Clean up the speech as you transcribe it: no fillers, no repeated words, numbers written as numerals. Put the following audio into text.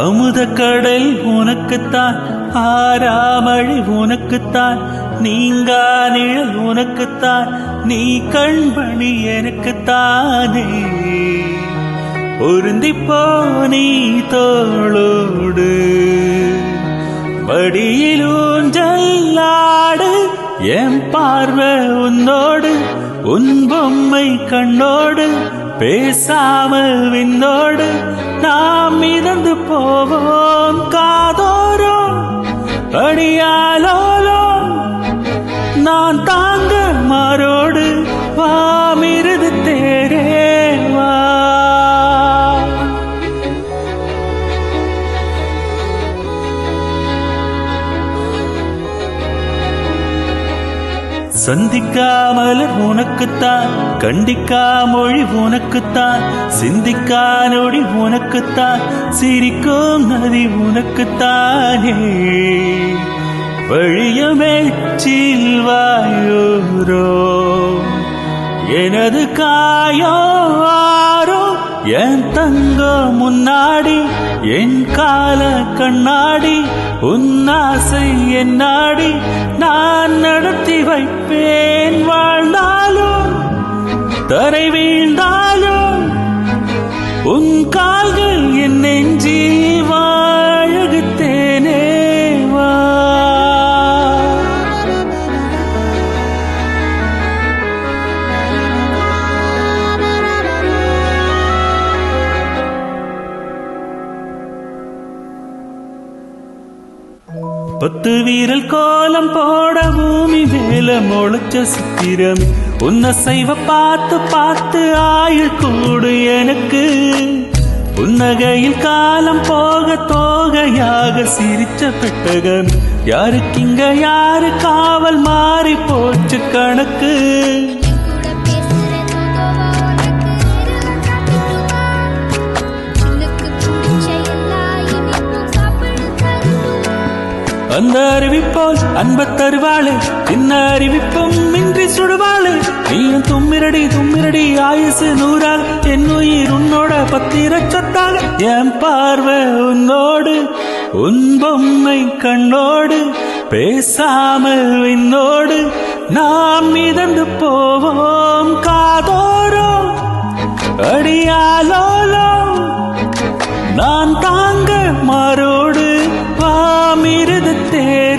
அமுத கடல் உனக்குத்தான், ஆறாமழை உனக்குத்தான், நீங்கா நிழல் உனக்குத்தான், நீ கண்மணி எனக்குத்தானே. பொருந்திப்போ நீ தோளோடு, படியில் ஊஞ்சல்லாடு, என் பார்வை உன்னோடு, உன் பொம்மை கண்ணோடு, பேசாமல் விண்ணோடு நாம் மிதந்து போவோம் காதோறும். அடியாலோலோ நான் தாங்க மாறோடு, வாமிருது தேரே வா. சந்திக்காமல் உனக்குத்தான், கண்டிக்கா மொழி உனக்குத்தான், சிந்திக்கா நொடி உனக்குத்தான், சிரிக்கும் நதி உனக்குத்தானே. வழியமேச்சில் வாயோரோ எனது காயோரோ, என் தங்கம் முன்னாடி என் கால கண்ணாடி, உன்னாசை என்னாடி நான் நடத்தி வைப்பேன். வாழ்ந்தாலும் தரை வீழ்ந்தாலும் உன் கால்கள் என் நெஞ்சில் வாழகுத்தேனே வா. பத்து வீரல் கோலம் போட பூமி மேல முளைச்ச சித்திரம், உன்ன செய்வ பார்த்து பார்த்து ஆயுள் கூடு எனக்கு. புன்னகையில் காலம் போக தோகையாக சிரிச்ச பெட்டகம், யாருக்கிங்க யாரு காவல் மாறி போச்சு கணக்கு. அந்த அறிவிப்போல் அன்ப தருவாளு, சின்ன அறிவிப்பும் இன்றி சுடுவாளு. நீயும் தும்மிரடி தும்மிரடி ஆயுசு நூறால், என் உயிர் உன்னோட பத்திர சொத்தாக. என் பார்வை உன்னோடு, உன் பொம்மை கண்ணோடு, பேசாமல் விண்ணோடு நாம் மிதந்து போவோம் காதோறும். அடியாலோலோ நான் தாங்க மாறோடு, வாமிருது தேரே